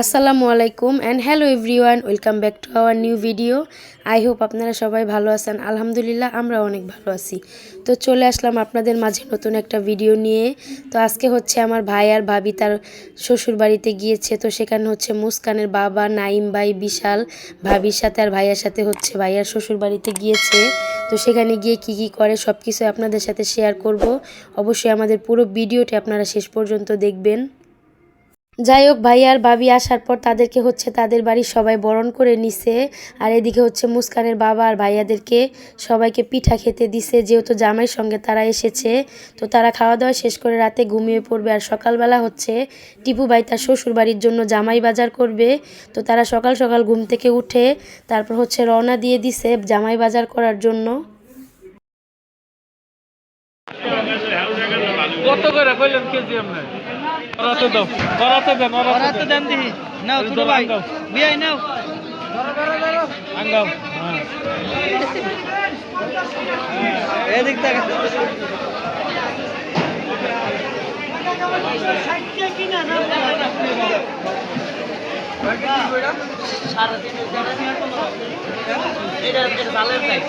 আসসালামু আলাইকুম and hello everyone, welcome back to our new video. I hope আপনারা সবাই ভালো আছেন। আলহামদুলিল্লাহ আমরা অনেক ভালো আছি। তো চলে আসলাম আপনাদের মাঝে নতুন একটা ভিডিও নিয়ে। তো আজকে হচ্ছে আমার ভাই আর ভাবি তার শ্বশুর বাড়িতে গিয়েছে। তো সেখানে হচ্ছে মুস্কানের বাবা নাইম ভাই বিশাল ভাবির সাথে আর ভাইয়ার সাথে হচ্ছে ভাইয়ার শ্বশুর বাড়িতে গিয়েছে। তো সেখানে গিয়ে কি কি করে সব কিছু আপনাদের সাথে শেয়ার করব। অবশ্যই আমাদের পুরো ভিডিওটি আপনারা শেষ পর্যন্ত দেখবেন। যাই হোক, ভাই আর ভাবি আসার পর তাদেরকে হচ্ছে তাদের বাড়ির সবাই বরণ করে নিছে। আর এদিকে হচ্ছে মুস্কানের বাবা আর ভাইয়াদেরকে সবাইকে পিঠা খেতে দিছে, যেহেতু জামাইয়ের সঙ্গে তারা এসেছে। তো তারা খাওয়া দাওয়া শেষ করে রাতে ঘুমিয়ে পড়বে। আর সকালবেলা হচ্ছে টিপু ভাই তার শ্বশুর বাড়ির জন্য জামাই বাজার করবে। তো তারা সকাল সকাল ঘুম থেকে উঠে তারপর হচ্ছে রওনা দিয়ে দিছে জামাই বাজার করার জন্য। কত করে কইলেন কেজি আপনি? করাতে দাও, করাতে দেন দিহি। নাও ছোট ভাই, বিয়াই নাও। আঙ্গাও। হ্যাঁ। এদিক থেকে। এটা ভালের চাই।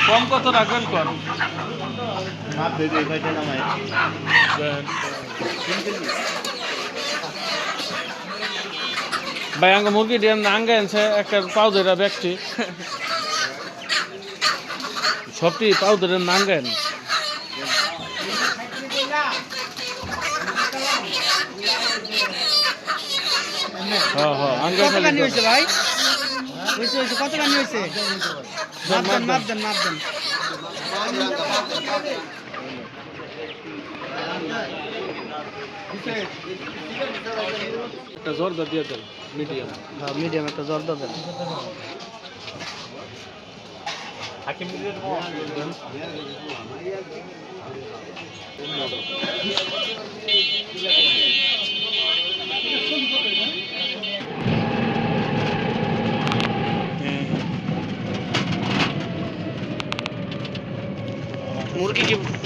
কম কত রাখবেন কর ভাই আঙ্গ মুরগি দিয়ে আঙ্গে আনছে একটা পাও ধরে ব্যক্তি সবটি পাও ধরে নাঙ্গেন কত গানি হয়েছে ভাই? কত গানি হয়েছে? মাপ দেন। একটা জর্দা দিয়ে দেন, মিডিয়াম। হ্যাঁ, মিডিয়াম একটা জর্দা দেন।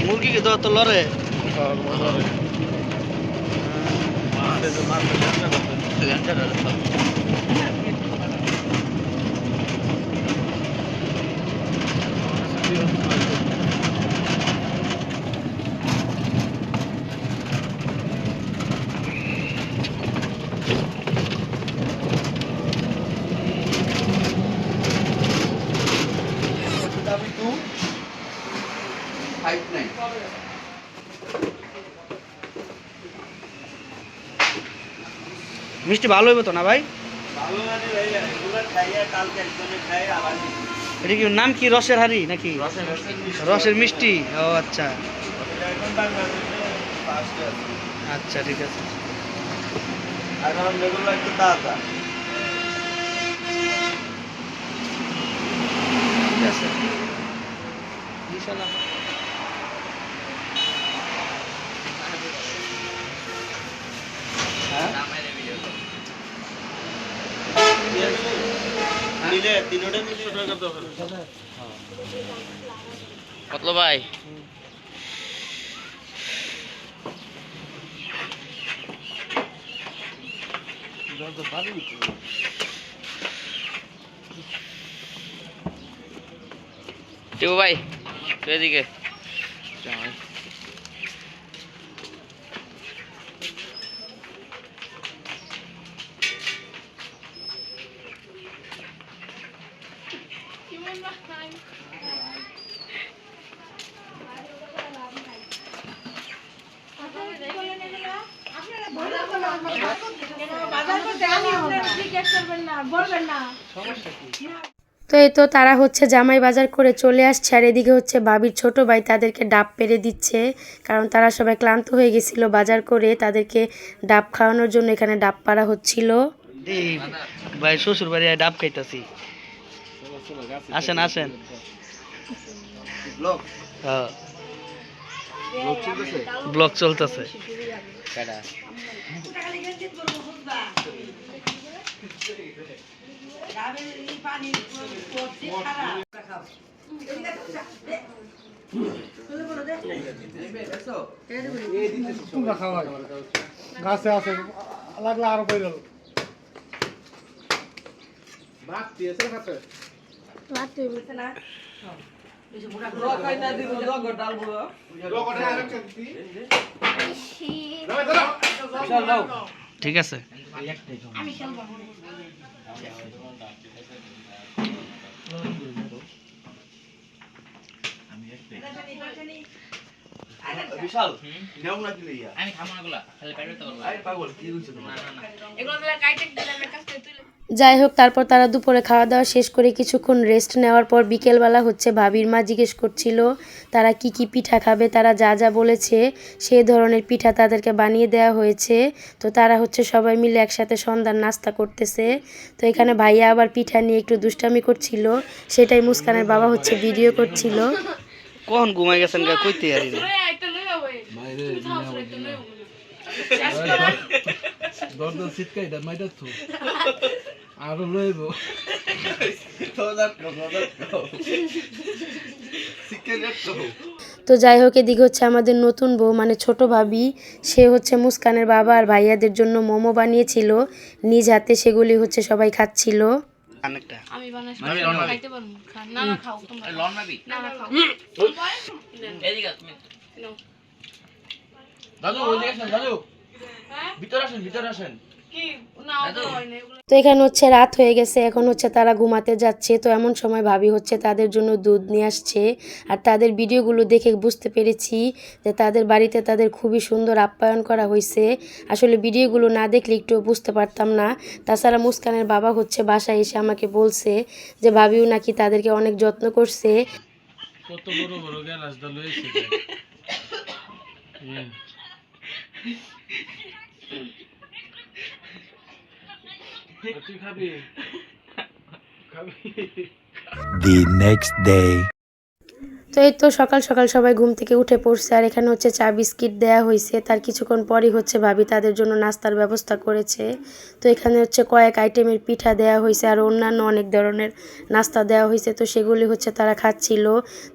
মুরগি কি তো লড়ে? মিষ্টি ভালো হইব তো না ভাই? এটা কি নাম কি, রসের হাড়ি নাকি রসের মিষ্টি? ও আচ্ছা আচ্ছা, ঠিক আছে। ঠিক আছে কত ভাই? টিপু ভাই তুই এদিকে। তো এই তো তারা হচ্ছে জামাই বাজার করে চলে আসছে। আর এদিকে হচ্ছে ভাবির ছোট ভাই তাদেরকে ডাব পেড়ে দিচ্ছে, কারণ তারা সবাই ক্লান্ত হয়ে গেছিল বাজার করে। তাদেরকে ডাব খাওয়ানোর জন্য এখানে ডাব পাড়া হচ্ছিল। ভাই শ্বশুর বাড়ি ডাব খাইতাছি। আসেন। হ্যাঁ ব্লগ চলতেছে। গাছে আছে লাগলে আরো পড়ে গেল ভাত দিয়েছে খাতে ঠিক আছে। বিশাল নেও না কি লইয়া আমি খাবো না গুলা খালি পেটে তো আরে পাগল কি হইছে তোমার না না এগুলো দিলে কাইটে দিলে আমার কাছ থেকে তুলে যাই হোক, তারপর তারা দুপুরে খাওয়া দাওয়া শেষ করে কিছুক্ষণ রেস্ট নেওয়ার পর বিকেলবেলা হচ্ছে ভাবির মা জিজ্ঞেস করছিল তারা কি কি পিঠা খাবে। তারা যা যা বলেছে সেই ধরনের পিঠা তাদেরকে বানিয়ে দেওয়া হয়েছে। তো তারা হচ্ছে সবাই মিলে একসাথে সন্ধ্যার নাস্তা করতেছে। তো এখানে ভাইয়া আবার পিঠা নিয়ে একটু দুষ্টামি করছিল, সেটাই মুস্কানের বাবা হচ্ছে ভিডিও করছিল। কখন ঘুমাই গেছেন গা কইতে আরি না। একটা লইয়া হই মাইরে একটা লইয়া দরদর সিটকাই দা মাইটা তো আরো লইব তো যাই হোক, এদিকে হচ্ছে আমাদের নতুন বউ মানে ছোট ভাবি, সে হচ্ছে মুস্কানের বাবা আর ভাইয়াদের জন্য মোমো বানিয়েছিল নিজ হাতে, সেগুলি হচ্ছে সবাই খাচ্ছিল। অনেকটা আমি বানাইছি খাইতে পারবো না না খাও তোমরা লন মাবি না না খাও এদিকে তুমি নাও দাদু ওইদিকে আসেন দাদু ভিতর আসেন কি না ওগুলো হয় না এগুলো তো এখানে হচ্ছে রাত হয়ে গেছে, এখন হচ্ছে তারা ঘুমাতে যাচ্ছে। তো এমন সময় ভাবি হচ্ছে তাদের জন্য দুধ নিয়ে আসছে। আর তাদের ভিডিওগুলো দেখে বুঝতে পেরেছি যে তাদের বাড়িতে তাদের খুবই সুন্দর আপ্যায়ন করা হয়েছে। আসলে ভিডিওগুলো না দেখলে একটু বুঝতে পারতাম না। তাছাড়া মুস্কানের বাবা হচ্ছে বাসায় এসে আমাকে বলছে যে ভাবিও নাকি তাদেরকে অনেক যত্ন করছে। কত বড় বড় গ্লাস দা লইছে তুই খাবি The next day. তো এই তো সকাল সকাল সবাই ঘুম থেকে উঠে পড়ছে। আর এখানে হচ্ছে চা বিস্কিট দেয়া হয়েছে। তার কিছুক্ষণ পরই হচ্ছে ভাবি তাদের জন্য নাস্তার ব্যবস্থা করেছে। তো এখানে হচ্ছে কয়েক আইটেমের পিঠা দেয়া হয়েছে আর অন্যান্য অনেক ধরনের নাস্তা দেওয়া হয়েছে। তো সেগুলি হচ্ছে তারা খাচ্ছিল।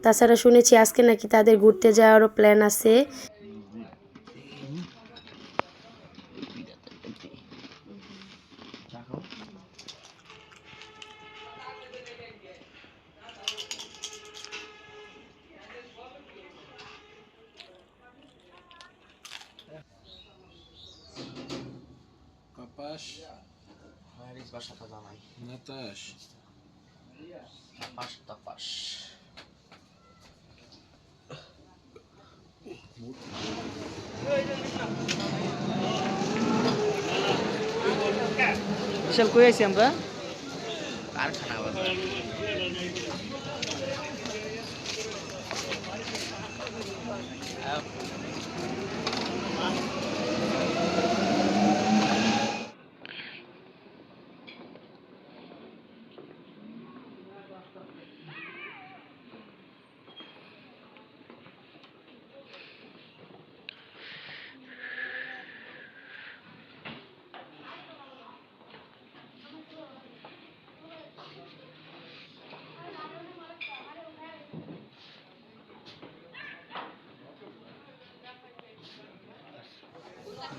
তাছাড়া শুনেছি আজকে নাকি তাদের ঘুরতে যাওয়ারও প্ল্যান আছে। কাপাস হারিস বাসাটা জানাই নাতাশ তাপাস বিশাল কই আইছি আমরা কারখানা বাজার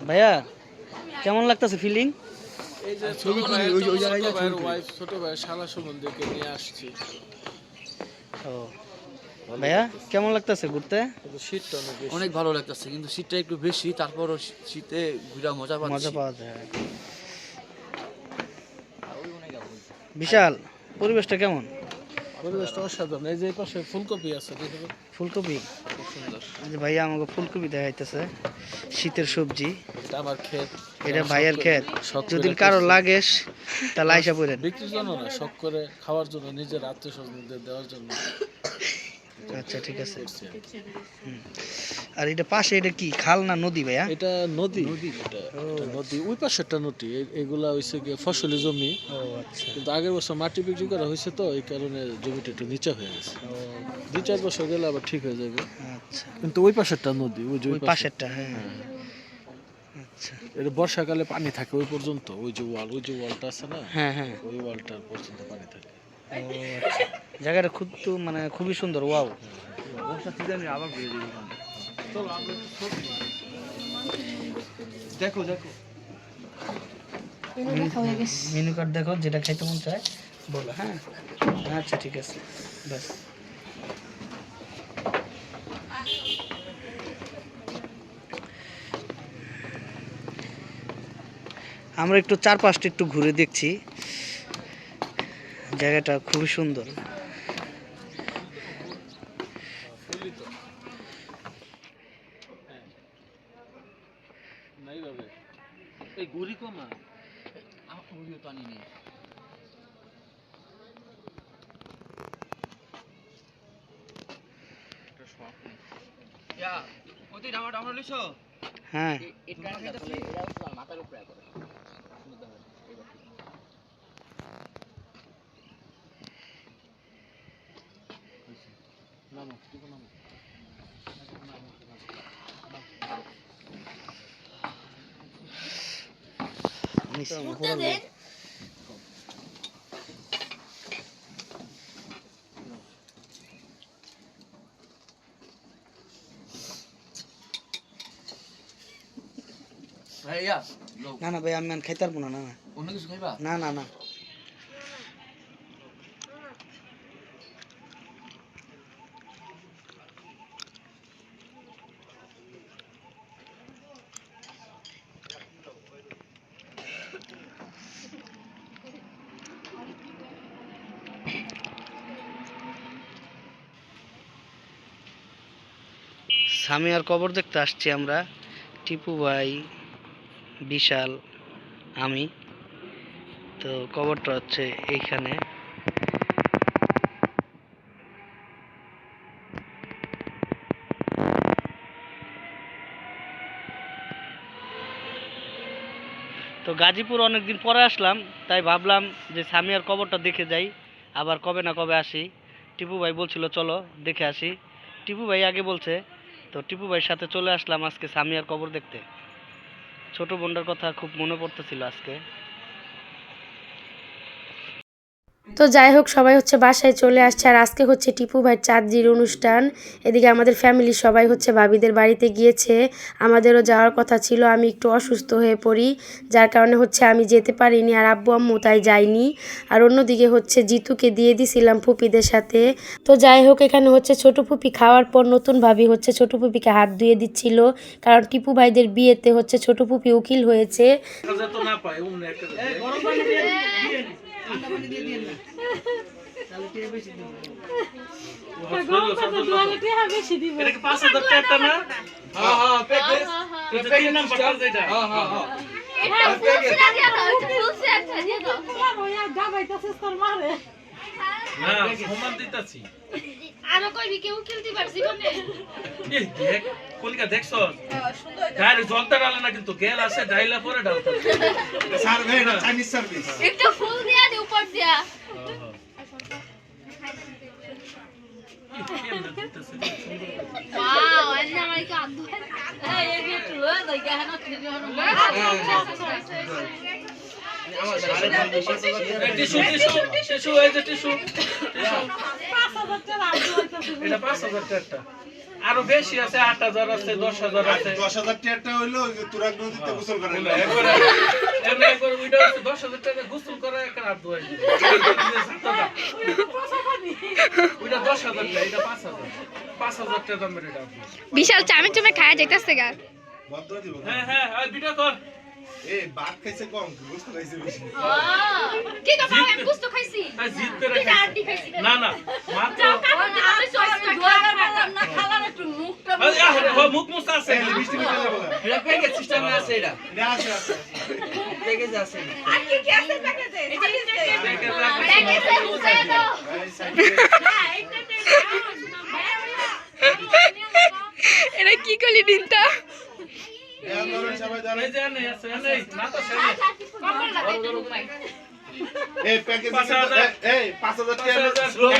ভাইয়া কেমন লাগতেছে ফিলিং? এই যে ছবি ওই জায়গায় ওয়াইফ ছোট ভাই শালা সম্বন্ধকে নিয়ে আসছি। ও ভাইয়া কেমন লাগতেছে ঘুরতে? কিন্তু শীতটা অনেক বেশি। অনেক ভালো লাগতেছে কিন্তু শীতটা একটু বেশি তারপরও শীতে ঘুরা মজা মজা পাওয়া যায়। বিশাল পরিবেশটা কেমন? পরিবেশটা অসাধারণ। এই যে পাশে ফুলকপি আছে দেখুন, ফুলকপি খুব সুন্দর এই যে ভাইয়া আমাকে ফুলকপি দেখাইতেছে, শীতের সবজি। এটা আমার ক্ষেত, এটা ভাইয়ের ক্ষেত। শখ করে যদি কারো লাগে তাহলে আইসা পড়েন। বিক্রির জন্য না, শখ করে খাওয়ার জন্য, নিজের আত্মীয় স্বজনদের দেওয়ার জন্য। আচ্ছা ঠিক আছে। আর এটা পাশে এটা কি খাল না নদী ভাইয়া? এটা নদী, এটা নদী, ওই পাশে একটা নদী। এগুলা হইছে গিয়ে ফসলি জমি, ও আচ্ছা। কিন্তু আগের বছর মাটি বিক্রি করা হয়েছে তো এই কারণে জমিটা একটু নিচা হয়ে গেছে। 2-4 বছর গেলে আবার ঠিক হয়ে যাবে। আচ্ছা কিন্তু ওই পাশেরটা নদী, ওই যে ওই পাশেরটা, হ্যাঁ আচ্ছা। এটা বর্ষাকালে পানি থাকে ওই পর্যন্ত, ওই যে ওয়ালটা আছে না, হ্যাঁ হ্যাঁ, ওই ওয়ালটার পর্যন্ত পানি থাকে। ও আচ্ছা। জায়গাটা খুব তো মানে খুবই সুন্দর, ওয়াও। দেখো মেনু কার্ড দেখো, যেটা খাইতে মন চায় বলো। হ্যাঁ আচ্ছা ঠিক আছে, ব্যাস। আমরা একটু চারপাশটা একটু ঘুরে দেখছি, জায়গাটা খুবই সুন্দর। এই গুড়ি কমা গুড়িও তো আনি নেই। হ্যাঁ মাথার উপরে করে ভাইয়া। না না ভাই, আমি খাইতে পারবো না। না না অন্য কিছু খাইবা? না না না। সামিয়ার কবর দেখতে আসছি আমরা, টিপু ভাই, বিশাল, আমি। তো কবরটা হচ্ছে এইখানে। তো গাজীপুর অনেকদিন পরে আসলাম, তাই ভাবলাম যে সামিয়ার কবরটা দেখে যাই, আবার কবে না কবে আসি। টিপু ভাই বলছিল চলো দেখে আসি, টিপু ভাই আগে বলছে, তো টিপু ভাইয়ের সাথে চলে আসলাম আজকে সামিয়ার কবর দেখতে। ছোট বোনটার কথা খুব মনে পড়তেছিল আজকে। তো যাই হোক, সবাই হচ্ছে বাসায় চলে আসছে, আর আজকে হচ্ছে টিপু ভাইয়ের চাঁদজির অনুষ্ঠান। এদিকে আমাদের ফ্যামিলির সবাই হচ্ছে ভাবিদের বাড়িতে গিয়েছে, আমাদেরও যাওয়ার কথা ছিল। আমি একটু অসুস্থ হয়ে পড়ি, যার কারণে হচ্ছে আমি যেতে পারিনি, আর আব্বু আম্মু তাই যায়নি। আর অন্যদিকে হচ্ছে জিতুকে দিয়ে দিছিলাম ফুপিদের সাথে। তো যাই হোক, এখানে হচ্ছে ছোট ফুপি খাওয়ার পর নতুন ভাবি হচ্ছে ছোট ফুপিকে হাত ধুয়ে দিচ্ছিল, কারণ টিপু ভাইদের বিয়েতে হচ্ছে ছোট ফুপি উকিল হয়েছে। আরো কইবি কেউ খেলতে পারছি কোনে কলিকা দেখছো গায়ের জলটা ডালে না, কিন্তু গেল আসে ডাইলা পরে ডালতো সার্ভিস না, চাইনিজ সার্ভিস। একটু ফুল দিয়া দি উপর দিয়া ওয়াও আন্না মাই কা আদু এই একটু লয় লাগা হানা টিভি হলো টিস্যু এই যে টিস্যু 5000 টাকা আদু হইতাছে, এটা 5000 টাকা। আরো বেশি আছে, 8000 আছে, 10000 আছে। 10000 টাকা হইলো তুরাগ নদীতে গোসল করেন না একবারে ওইটা 10000 টাকা গোসল করে একটা হাত ধোয় ওইটা 10000 টাকা, এটা 5000 টাকা দামের এটা। বিশাল চামে চামে খায়া যাইতাছে গা। বদ্ধ দিব। হ্যাঁ ওই ভিডিও কর। এই ভাত খাইছে কম, গোসল খাইছে বেশি। কি কথা আমি বুঝতো খাইছি জিত করে আড্ডি খাইছি না মাত্র আমি সস দোয়ার করলাম না, খালার একটু মুখটা মুখ মুছা আছে, মিষ্টি মিষ্টি লাগা। এটা প্যাকেজ সিস্টেমে আছে, এটা আছে প্যাকেজ আছে। আর কি আছে প্যাকেজে? প্যাকেজে মুছায় দাও। এই সাইডে না এইটা এরা কি করলি দিনটা এখন ধরেন সবাই ধরেন। এই যে এনে আছে, এনে, না তো সেনে। এই প্যাকেজ 5,000 এই 5,000 টাকা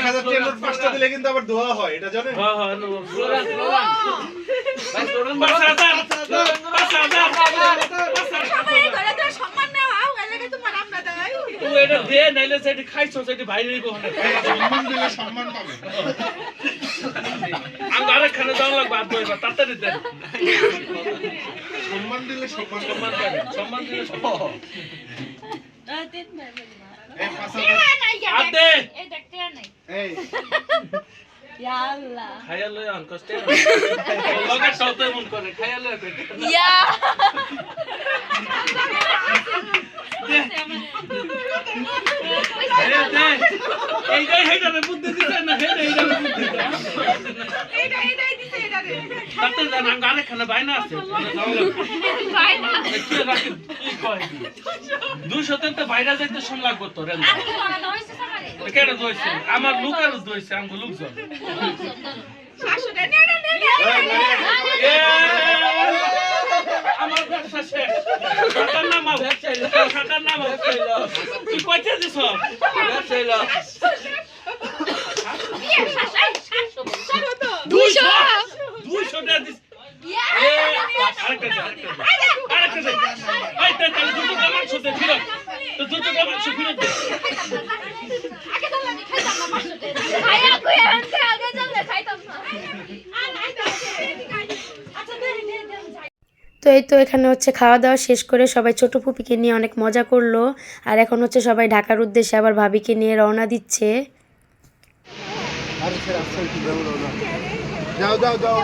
1,000 টাকা নোট 5টা দিলে কিন্তু আবার ধোয়া হয়, এটা জানেন? হ্যাঁ, হ্যাঁ, স্লোগান, স্লোগান। ভাই, স্লোগান 5,000, 5,000। সম্মান নেওয়া এলাকা তোমার আমরা দেয় তুই এটা দে, নাইলে সেটি খাইছো, সেটি বাইরেই কোহানে। সম্মান দিলে সম্মান পাবে। আঙ্গ আরেকখানে যাওয়া লাগবে, আর দইবার, তাড়াতাড়ি দেন। সম্মান দিলে সম্মান সম্মান পাবেন, সম্মান দিলে সম্মান। এই 5,000 আর দে। এই দেখতে নাই এই ইয়া আল্লাহ খাইয়া লই আন, কষ্টে না। লগের সাথে মন করে, খাইয়া লই কই। ইয়া এইটাই হেইটারে বুদ্ধি দিছে না, হেইটারে বুদ্ধি দিছে। এইটাই দিছে এটারে তাতে জান আঙ্গ আরেকখানে বাইনা আছে, মানে যাওয়া লাগবে। বাইনা কি রাখি, কি কয়? 200 তে তো বাইরে যাইতে সময় লাগবে তো রে। আর কি করা দইছে সকালে কেন দইছে? আমার লোকের দইছে, আঙ্গ লোকজন। শাশুড়ে নে এ, আমার ব্যবসা শেষ। টাকার নামাও, টাকার নামাও। তুই কইতে দিছ? 200 টাকা দিস। এ, আরেকটা দে, আরেকটা দে। আরেকটা দে। এই তে, তাহলে 200 টাকা মাংস দে, ফিরত। তো 200 টাকা মাংস ফিরত দে। আগে তো আমি খাইতাম না পাঁচশোতে খাইয়া কই আনতে আগে চলে খাইতাম না আচ্ছা দে তো এই তো এখানে হচ্ছে খাওয়া দাওয়া শেষ করে সবাই ছোট ফুপিকে নিয়ে অনেক মজা করলো। আর এখন হচ্ছে সবাই ঢাকার উদ্দেশ্যে আবার ভাবিকে নিয়ে রওনা দিচ্ছে। যাও যাও যাও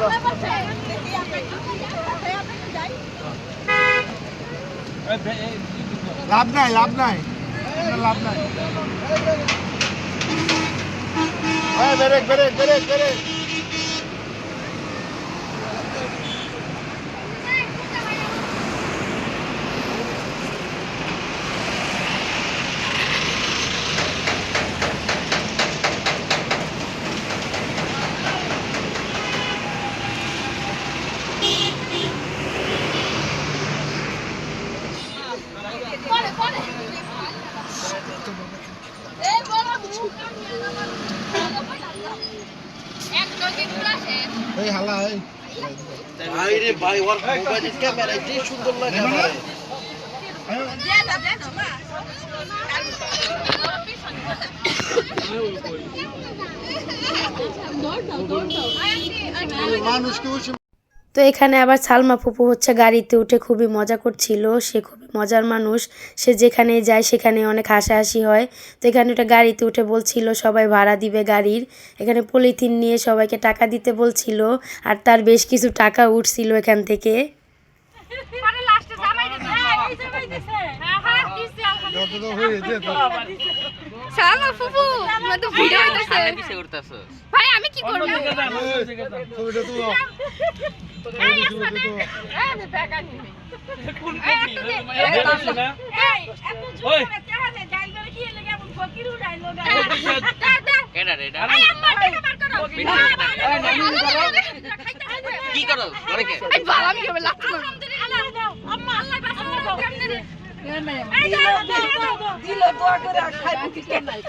লাভ নাই লাভ নাই লাভ নাই ব্রেক ব্রেক ব্রেক ব্রেক পরে পরে এই বড় মুখ এক জগে পুরা শেষ এই হালা এই আরে ভাই ওর মোবাইল ক্যামেরা কি সুন্দর লাগে আমার দে না দে না মানুষকে তো এখানে আবার সালমা ফুপু হচ্ছে গাড়িতে উঠে খুবই মজা করছিল। সে খুবই মজার মানুষ, সে যেখানে যায় সেখানে অনেক হাসাহাসি হয়। তো এখানে একটা গাড়িতে উঠে বলছিল সবাই ভাড়া দিবে গাড়ির। এখানে পলিথিন নিয়ে সবাইকে টাকা দিতে বলছিল, আর তার বেশ কিছু টাকা উঠছিল এখান থেকে। পরে লাস্টে জামাই দিছে এই জামাই দিছে হ্যাঁ হ্যাঁ দিছে আলহামদুলিল্লাহ সালমা ফুপু আমরা তো ভিডিও হইতাছে কিসে করতেছো? ভাই আমি কি করব অন্য দিকে যান, অন্য দিকে যান। ছবিটা তুলো এই আসমানে আমি টাকা নিবি কোন কপি? দেখছিস না? এই এত জোরে টাকা দে ডাইল করে কি লাগে এমন ফকির উড়াইলো গা কেডা রে এটা? এই আম্মা টাকা বার করো কি করো? করে কে? এই বালাম কি হবে লাত্তি মারো আলহামদুলিল্লাহ আম্মা আল্লাহ কাছে কেমনে রে এই দিল দোয়া করে খাইবো কি কেন নাই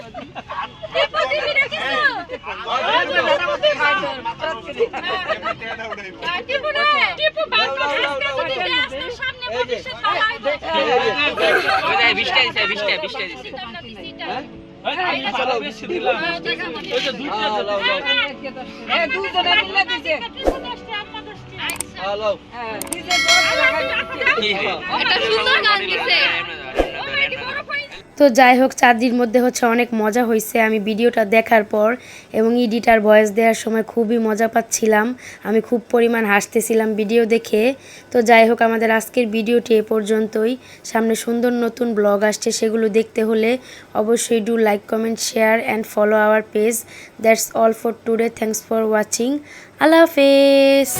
এই প্রতিদিন কিছু টিপু রে টিপু বাবা আজকে যদি ব্যস্ত সামনে ভবিষ্যৎ বানাইবো ওই যে 20 টাকা দিছে 20 টাকা দিছে। এই, ভালো বেশি দিলাম। ওই যে দুইটা দিলাম। এই দুজনে মিলে দিছে হ্যালো এটা সুন্দর গান দিছে তো যাই হোক, চাঁদির মধ্যে হচ্ছে অনেক মজা হয়েছে আমি ভিডিওটা দেখার পর, এবং এডিটার ভয়েস দেওয়ার সময় খুবই মজা পাচ্ছিলাম। আমি খুব পরিমাণ হাসতেছিলাম ভিডিও দেখে। তো যাই হোক, আমাদের আজকের ভিডিওটি এ পর্যন্তই। সামনে সুন্দর নতুন ব্লগ আসছে, সেগুলো দেখতে হলে অবশ্যই do like, comment, share and follow our page. That's all for today. Thanks for watching. আল্লাহ হাফেজ।